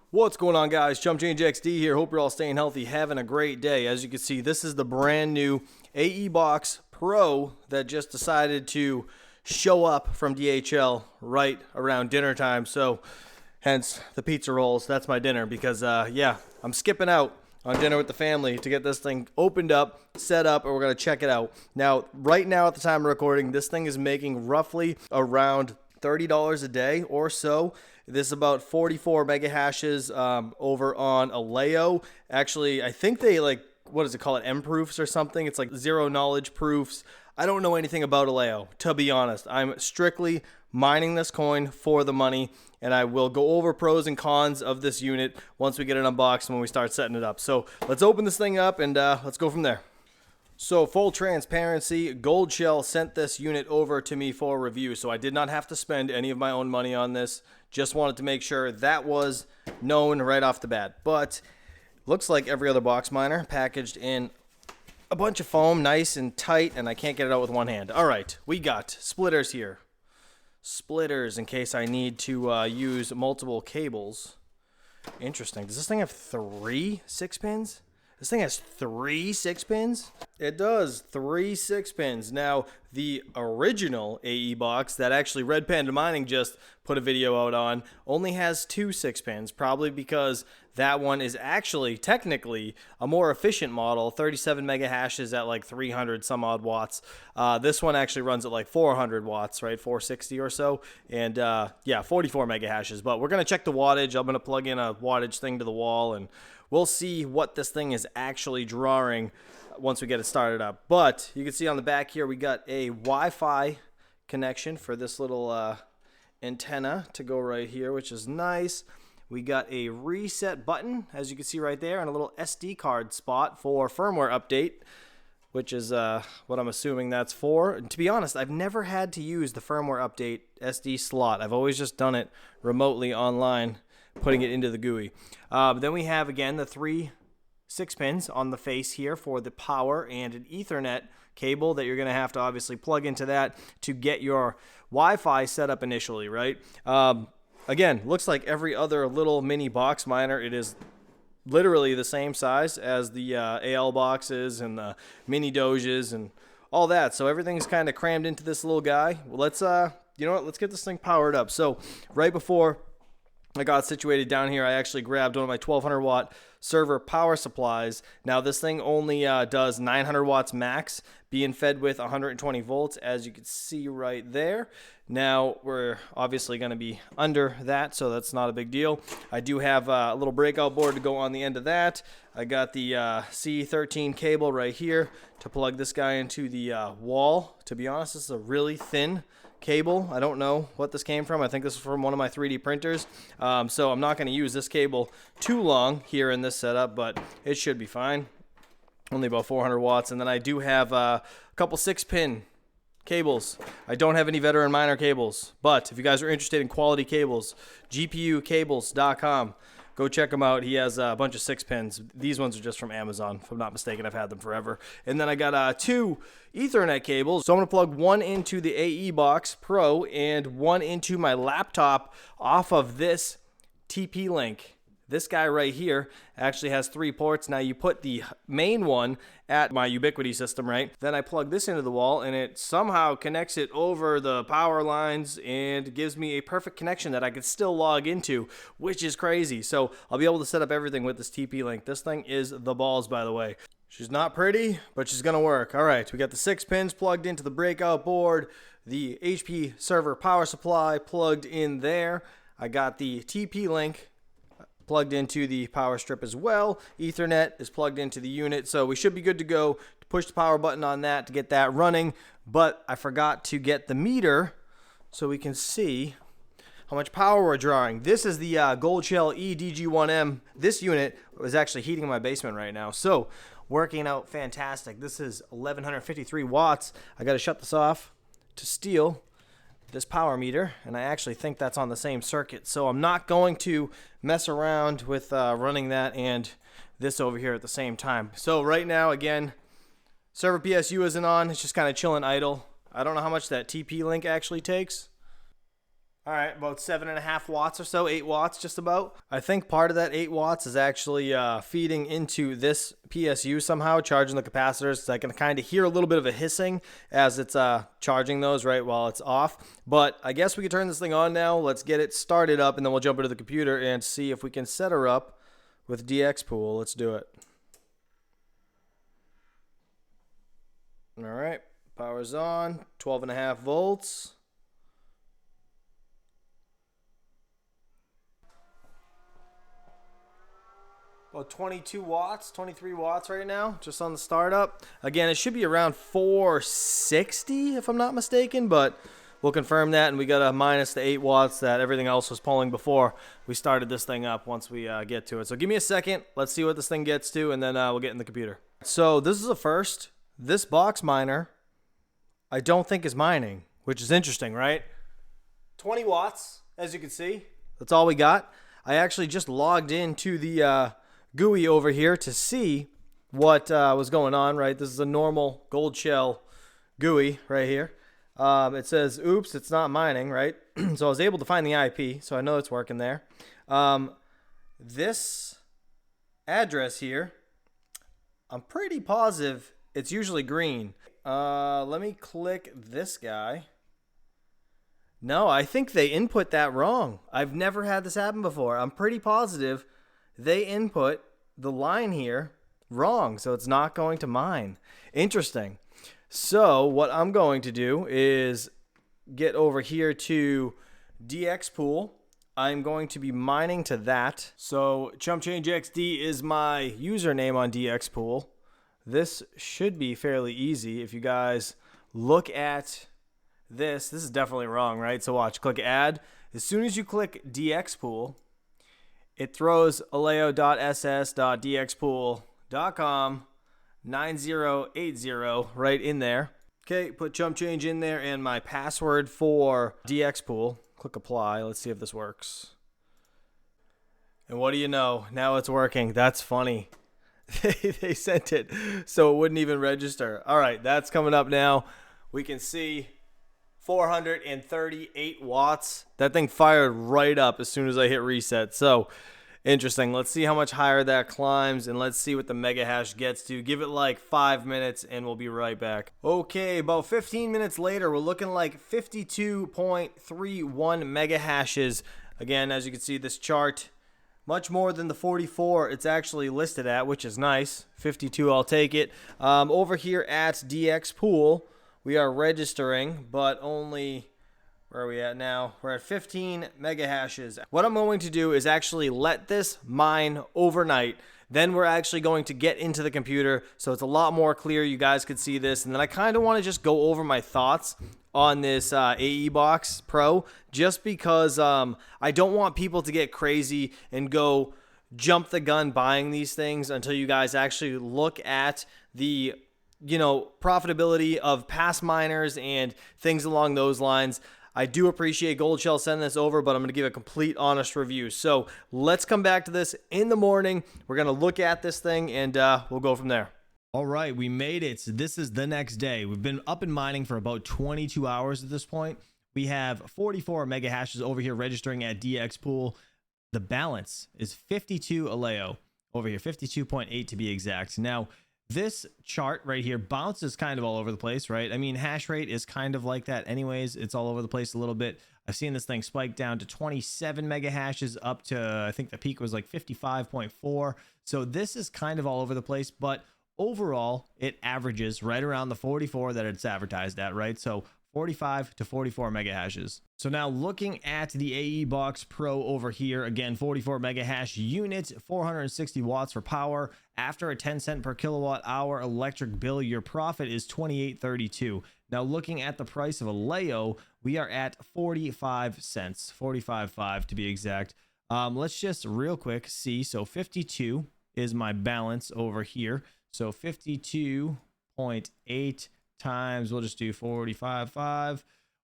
What's going on, guys? Chump Change XD here. Hope you're all staying healthy, having a great day. As you can see, this is the brand new AE Box Pro that just decided to show up from DHL right around dinner time. So hence the pizza rolls. That's my dinner because yeah, I'm skipping out on dinner with the family to get this thing opened up, set up, and we're going to check it out. Now, right now at the time of recording, this thing is making roughly around $30 a day or so. This is about 44 mega hashes over on ALEO. Actually, I think they what does it call it? M proofs or something. It's like zero knowledge proofs. I don't know anything about ALEO, to be honest. I'm strictly mining this coin for the money, and I will go over pros and cons of this unit once we get it unboxed and when we start setting it up. So let's open this thing up and let's go from there. So full transparency, GoldShell sent this unit over to me for review, so I did not have to spend any of my own money on this. Just wanted to make sure that was known right off the bat. But looks like every other box miner, packaged in a bunch of foam, nice and tight, and I can't get it out with one hand. All right, we got splitters here. Splitters in case I need to use multiple cables. Interesting. Does this thing have 3 6-pins? This thing has 3 6-pins? It does, 3 6-pins. Now, the original AE box that actually Red Panda Mining just put a video out on only has 2 6-pins, probably because that one is actually technically a more efficient model, 37 mega hashes at like 300 some odd watts. This one actually runs at like 400 watts, right? 460 or so. And yeah, 44 mega hashes. But we're going to check the wattage. I'm going to plug in a wattage thing to the wall and we'll see what this thing is actually drawing once we get it started up. But you can see on the back here, we got a Wi-Fi connection for this little antenna to go right here, which is nice. We got a reset button, as you can see right there, and a little SD card spot for firmware update, which is what I'm assuming that's for. And to be honest, I've never had to use the firmware update SD slot. I've always just done it remotely online, putting it into the GUI. Then we have, again, the 3 6-pins on the face here for the power and an Ethernet cable that you're going to have to obviously plug into that to get your Wi-Fi set up initially, right? Again, looks like every other little mini box miner. It is literally the same size as the AL boxes and the mini doges and all that. So everything's kind of crammed into this little guy. Well, let's, you know what? Let's get this thing powered up. So right before I got situated down here, I actually grabbed one of my 1200 watt server power supplies. Now this thing only does 900 watts max, being fed with 120 volts, as you can see right there. Now we're obviously going to be under that, so that's not a big deal. I do have a little breakout board to go on the end of that. I got the C13 cable right here to plug this guy into the wall. To be honest, this is a really thin cable. I don't know what this came from. I think this is from one of my 3D printers. So I'm not going to use this cable too long here in this setup, but it should be fine. Only about 400 watts. And then I do have a couple 6-pin cables. I don't have any veteran miner cables, but if you guys are interested in quality cables, gpucables.com. Go check him out. He has a bunch of 6-pins. These ones are just from Amazon, if I'm not mistaken. I've had them forever. And then I got 2 Ethernet cables. So I'm going to plug one into the AE Box Pro and one into my laptop off of this TP-Link. This guy right here actually has 3 ports. Now you put the main one at my Ubiquiti system, right? Then I plug this into the wall and it somehow connects it over the power lines and gives me a perfect connection that I can still log into, which is crazy. So I'll be able to set up everything with this TP-Link. This thing is the balls, by the way. She's not pretty, but she's gonna work. All right, we got the 6 pins plugged into the breakout board, the HP server power supply plugged in there. I got the TP-Link plugged into the power strip as well. Ethernet is plugged into the unit, so we should be good to go to push the power button on that to get that running. But I forgot to get the meter so we can see how much power we're drawing. This is the GoldShell EDG1M. This unit is actually heating in my basement right now, so working out fantastic. This is 1153 watts. I got to shut this off to steal this power meter, and I actually think that's on the same circuit, so I'm not going to mess around with running that and this over here at the same time. So right now, again, server PSU isn't on. It's just kind of chilling idle. I don't know how much that TP-Link actually takes. All right, about 7.5 watts or so, 8 watts just about. I think part of that 8 watts is actually feeding into this PSU somehow, charging the capacitors. So I can kind of hear a little bit of a hissing as it's charging those right while it's off. But I guess we can turn this thing on now. Let's get it started up, and then we'll jump into the computer and see if we can set her up with DXPool. Let's do it. All right, power's on, 12.5 volts. About 22 watts, 23 watts right now, just on the startup. Again, it should be around 460 if I'm not mistaken, but we'll confirm that, and we got to minus the 8 watts that everything else was pulling before we started this thing up once we get to it. So give me a second. Let's see what this thing gets to, and then we'll get in the computer. So this is a first. This box miner, I don't think is mining, which is interesting, right? 20 watts, as you can see. That's all we got. I actually just logged into the GUI over here to see what was going on, right? This is a normal GoldShell GUI right here. It says, oops, it's not mining, right? So I was able to find the IP, so I know it's working there. This address here, I'm pretty positive it's usually green. Let me click this guy. No, I think they input that wrong. I've never had this happen before. I'm pretty positive they input the line here wrong, so it's not going to mine. Interesting. So what I'm going to do is get over here to DXPool. I'm going to be mining to that. So ChumpChangeXD is my username on DXPool. This should be fairly easy. If you guys look at this is definitely wrong, right? So watch, click add. As soon as you click DXPool, it throws aleo.ss.dxpool.com 9080 right in there. Okay, put chump change in there and my password for DXPool. Click apply. Let's see if this works. And what do you know? Now it's working. That's funny. They sent it so it wouldn't even register. All right, that's coming up now. We can see 438 watts. That thing fired right up as soon as I hit reset. So interesting. Let's see how much higher that climbs, and let's see what the mega hash gets to. Give it like 5 minutes and we'll be right back. Okay, about 15 minutes later, we're looking like 52.31 mega hashes. Again, as you can see, this chart, much more than the 44 it's actually listed at, which is nice. 52, I'll take it. Over here at DXPool, we are registering, but only, where are we at now? We're at 15 mega hashes. What I'm going to do is actually let this mine overnight. Then we're actually going to get into the computer, so it's a lot more clear. You guys could see this. And then I kind of want to just go over my thoughts on this AEBox Pro, just because I don't want people to get crazy and go jump the gun buying these things until you guys actually look at the profitability of past miners and things along those lines. I do appreciate GoldShell sending this over, but I'm going to give a complete honest review. So let's come back to this in the morning. We're going to look at this thing and we'll go from there. All right, we made it. So this is the next day. We've been up and mining for about 22 hours at this point. We have 44 mega hashes over here registering at DXPool. The balance is 52 ALEO over here, 52.8 to be exact. Now, this chart right here bounces kind of all over the place, right? I mean, hash rate is kind of like that anyways. It's all over the place a little bit. I've seen this thing spike down to 27 mega hashes up to, I think the peak was like 55.4. So this is kind of all over the place, but overall it averages right around the 44 that it's advertised at, right? So 45 to 44 mega hashes. So now looking at the AEBox Pro over here, again, 44 mega hash unit, 460 watts for power. After a 10 cent per kilowatt hour electric bill, your profit is $28.32. Now looking at the price of ALEO, we are at 45 cents, 45.5 to be exact. Let's just real quick see. So 52 is my balance over here. So 52.8 times, we'll just do 45.5.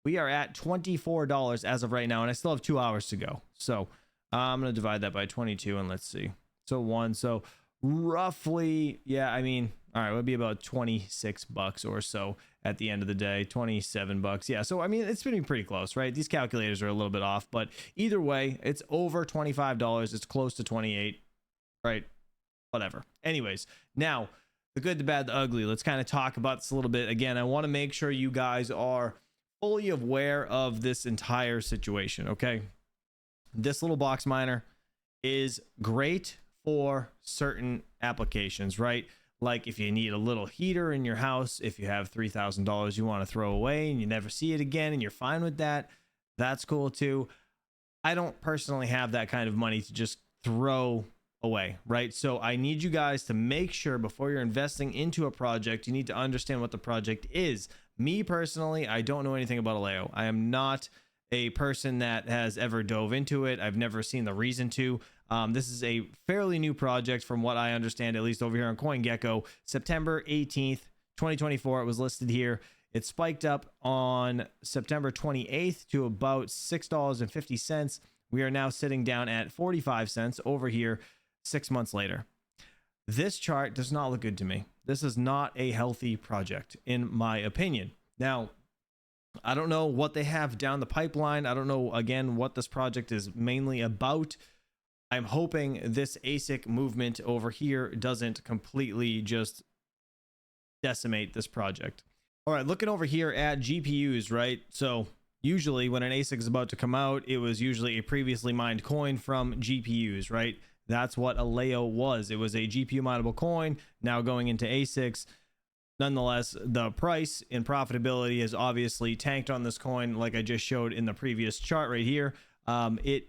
We are at $24 as of right now, and I still have 2 hours to go. So I'm going to divide that by 22, and let's see. So 1. So roughly, yeah, I mean, All right, it would be about 26 bucks or so at the end of the day, 27 bucks. Yeah, so I mean, it's been pretty close, right? These calculators are a little bit off, but either way, it's over $25. It's close to 28, right? Whatever. Anyways, now the good, the bad, the ugly. Let's kind of talk about this a little bit. Again, I want to make sure you guys are fully aware of this entire situation, okay? This little box miner is great for certain applications, right? Like if you need a little heater in your house, if you have $3,000 you want to throw away and you never see it again and you're fine with that, that's cool too. I don't personally have that kind of money to just throw away, right? So I need you guys to make sure before you're investing into a project, you need to understand what the project is. Me personally, I don't know anything about ALEO. I am not a person that has ever dove into it. I've never seen the reason to. This is a fairly new project from what I understand, at least over here on CoinGecko. September 18th, 2024, it was listed here. It spiked up on September 28th to about $6.50. We are now sitting down at 45 cents over here 6 months later. This chart does not look good to me. This is not a healthy project, in my opinion. Now, I don't know what they have down the pipeline. I don't know, again, what this project is mainly about. I'm hoping this ASIC movement over here doesn't completely just decimate this project. All right, looking over here at GPUs, right? So usually when an ASIC is about to come out, it was usually a previously mined coin from GPUs, right? That's what ALEO was. It was a GPU mineable coin, now going into ASICs. Nonetheless, the price and profitability has obviously tanked on this coin, like I just showed in the previous chart right here. It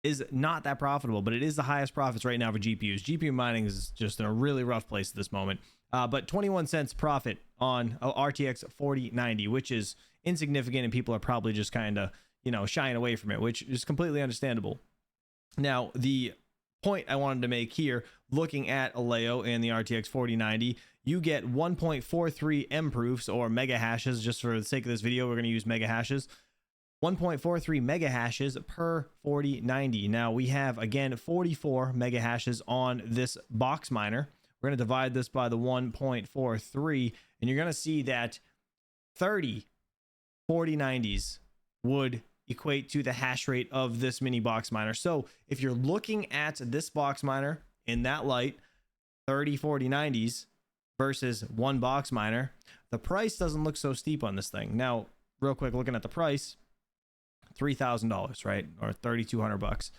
is not that profitable, but it is the highest profits right now for GPUs. GPU mining is just in a really rough place at this moment. But 21 cents profit on RTX 4090, which is insignificant, and people are probably just kind of, you know, shying away from it, which is completely understandable. Now, the point I wanted to make here, looking at ALEO and the RTX 4090, you get 1.43 M proofs or mega hashes. Just for the sake of this video, we're going to use mega hashes. 1.43 mega hashes per 4090. Now we have, again, 44 mega hashes on this box miner. We're going to divide this by the 1.43, and you're going to see that 30 4090s would equate to the hash rate of this mini box miner. So if you're looking at this box miner in that light, 30 4090s versus one box miner, the price doesn't look so steep on this thing. Now, real quick, looking at the price, $3,000, right? Or 3,200 bucks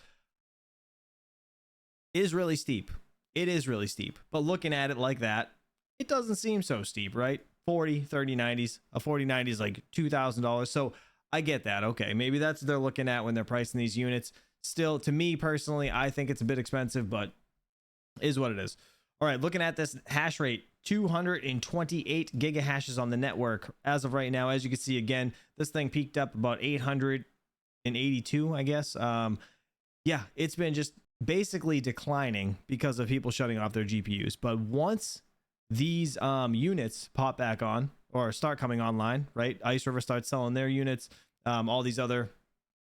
is really steep. It is really steep, but looking at it like that, it doesn't seem so steep, right? 40 3090s, a 4090 is like $2,000. So I get that. Okay, maybe that's what they're looking at when they're pricing these units. Still, to me personally, I think it's a bit expensive, but is what it is. All right, looking at this hash rate, 228 gigahashes on the network as of right now. As you can see, again, this thing peaked up about 882, I guess. Yeah, it's been just basically declining because of people shutting off their GPUs. But once these units pop back on or start coming online, right? Ice River starts selling their units. All these other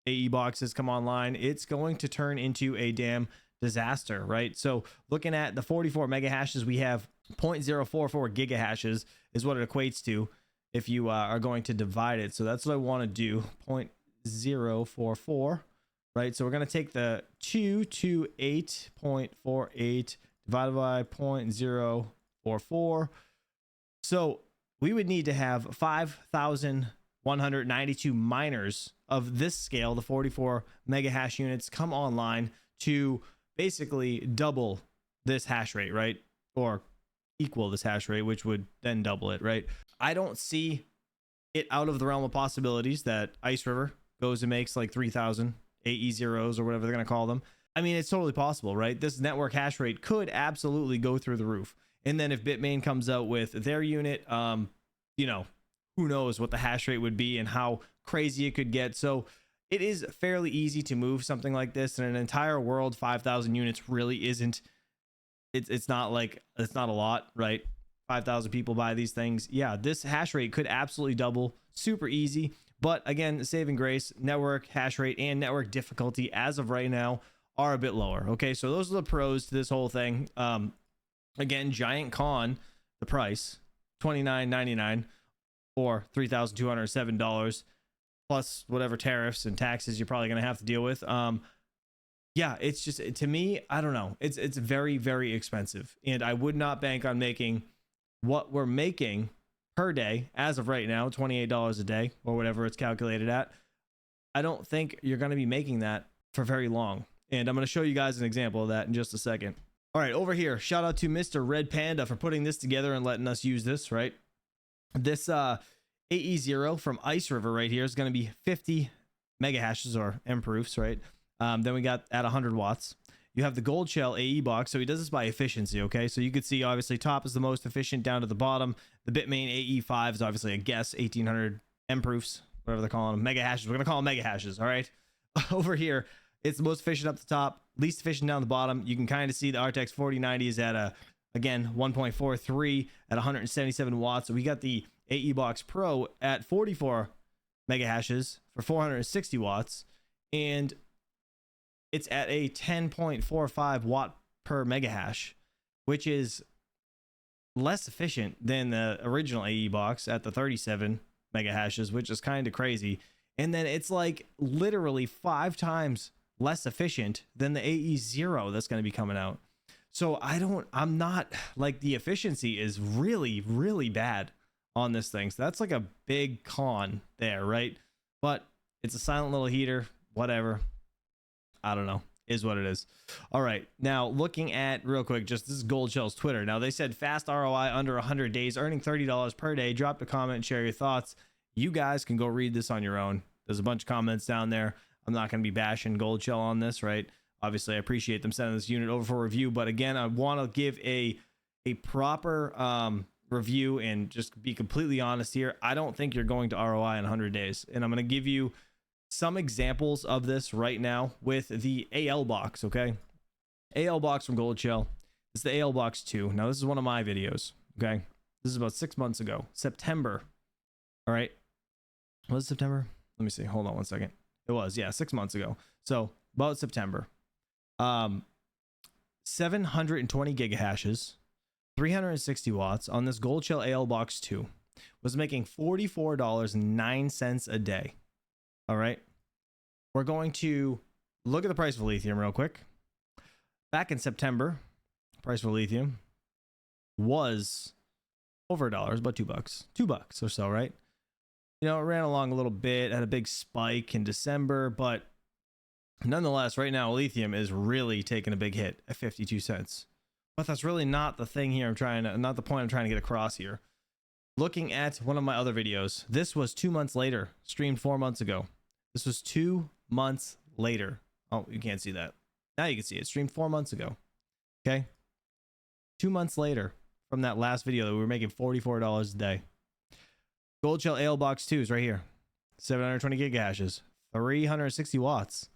AE boxes come online. It's going to turn into a damn disaster, right? So looking at the 44 mega hashes, we have 0.044 gigahashes is what it equates to if you are going to divide it. So that's what I want to do, 0.044, right? So we're going to take the 228.48 divided by 0.044. So we would need to have 5,192 miners of this scale, the 44 mega hash units, come online to basically double this hash rate, right? Or equal this hash rate, which would then double it, right? I don't see it out of the realm of possibilities that Ice River goes and makes like 3,000 AE zeros or whatever they're going to call them. I mean, it's totally possible, right? This network hash rate could absolutely go through the roof. And then if Bitmain comes out with their unit, you know, who knows what the hash rate would be and how crazy it could get. So it is fairly easy to move something like this in an entire world. 5,000 units really isn't, it's not like, it's not a lot, right? 5,000 people buy these things. Yeah, this hash rate could absolutely double, super easy. But again, saving grace, network hash rate and network difficulty as of right now are a bit lower. Okay, so those are the pros to this whole thing. Again, giant con the price, $29.99 or $3,207 plus whatever tariffs and taxes you're probably going to have to deal with. Yeah, it's just, to me, I don't know. It's very, very expensive. And I would not bank on making what we're making per day as of right now, $28 a day or whatever it's calculated at. I don't think you're going to be making that for very long. And I'm going to show you guys an example of that in just a second. All right, over here, shout out to Mr. Red Panda for putting this together and letting us use this, right? This AE0 from Ice River right here is going to be 50 mega hashes or M proofs, right? Then we got at 100 watts. You have the GoldShell AE box. So he does this by efficiency, okay? So you could see obviously top is the most efficient down to the bottom. The Bitmain AE5 is obviously a guess, 1800 M proofs, whatever they're calling them, mega hashes. We're going to call them mega hashes, all right? Over here, it's the most efficient up the top, least efficient down the bottom. You can kind of see the RTX 4090 is at again, 1.43 at 177 watts. So we got the AE Box Pro at 44 mega hashes for 460 watts. And it's at a 10.45 watt per mega hash, which is less efficient than the original AE box at the 37 mega hashes, which is kind of crazy. And then it's like literally 5 times less efficient than the AE0 that's going to be coming out. So I'm not like, the efficiency is really, really bad on this thing. So that's like a big con there, right? But it's a silent little heater, whatever. I don't know, is what it is. All right, now looking at real quick, just this is GoldShell's Twitter. Now they said fast ROI under 100 days, earning $30 per day. Drop a comment and share your thoughts. You guys can go read this on your own. There's a bunch of comments down there. I'm not going to be bashing GoldShell on this, right? Obviously, I appreciate them sending this unit over for review, but again, I want to give a proper review and just be completely honest here. I don't think you're going to ROI in 100 days, and I'm going to give you some examples of this right now with the AL box, okay? AL box from GoldShell. It's the AL box 2. Now, this is one of my videos, okay? This is about 6 months ago, September. All right. Was it September? Let me see. Hold on one second. It was, yeah, 6 months ago. So about September. 720 gigahashes, 360 watts on this GoldShell AL box 2 was making $44.09 a day. All right. We're going to look at the price of lithium real quick. Back in September, price for lithium was over $1, about $2 or so, right? You know, it ran along a little bit, had a big spike in December, but nonetheless, right now, lithium is really taking a big hit at 52 cents. But that's really not the thing here. Not the point I'm trying to get across here. Looking at one of my other videos, this was 2 months later, streamed 4 months ago. This was 2 months later. Oh, you can't see that. Now you can see it. Streamed 4 months ago. Okay. 2 months later from that last video that we were making $44 a day. GoldShell AL box 2 is right here. 720 gigahashes, 360 watts,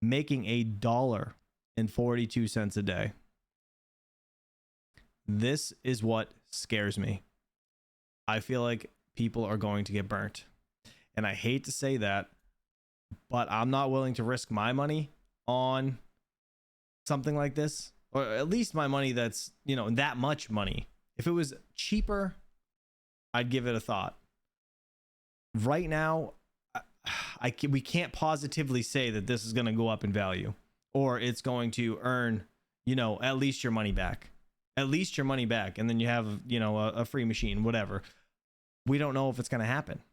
making $1.42 a day. This is what scares me. I feel like people are going to get burnt. And I hate to say that, but I'm not willing to risk my money on something like this, or at least my money that's, you know, that much money. If it was cheaper, I'd give it a thought. Right now, we can't positively say that this is going to go up in value or it's going to earn, you know, at least your money back. At least your money back. And then you have, you know, a free machine, whatever. We don't know if it's going to happen.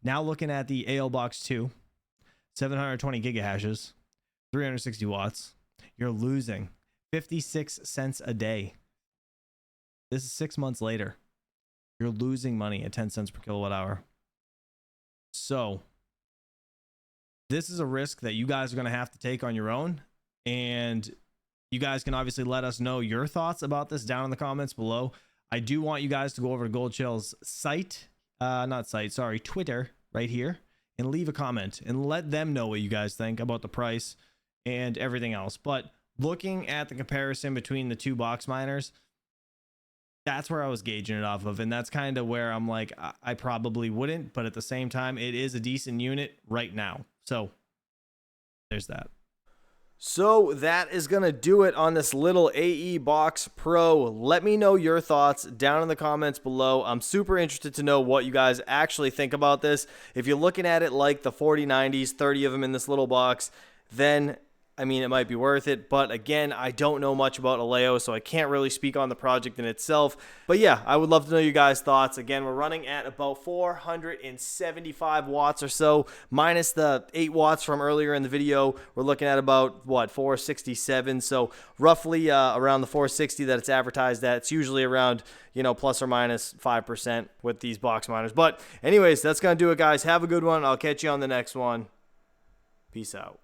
Now looking at the AL box 2, 720 gigahashes, 360 watts, you're losing 56 cents a day. This is 6 months later. You're losing money at 10 cents per kilowatt hour. So this is a risk that you guys are going to have to take on your own. And you guys can obviously let us know your thoughts about this down in the comments below. I do want you guys to go over to GoldShell's Twitter right here and leave a comment and let them know what you guys think about the price and everything else. But looking at the comparison between the two box miners, that's where I was gauging it off of. And that's kind of where I'm like, I probably wouldn't, but at the same time, it is a decent unit right now. So there's that. So that is going to do it on this little AE Box Pro. Let me know your thoughts down in the comments below. I'm super interested to know what you guys actually think about this. If you're looking at it like the 4090s, 30 of them in this little box, then I mean, it might be worth it, but again, I don't know much about ALEO, so I can't really speak on the project in itself. But yeah, I would love to know you guys' thoughts. Again, we're running at about 475 watts or so, minus the 8 watts from earlier in the video. We're looking at about, what, 467, so roughly around the 460 that it's advertised at. It's usually around, you know, plus or minus 5% with these box miners. But anyways, that's going to do it, guys. Have a good one. I'll catch you on the next one. Peace out.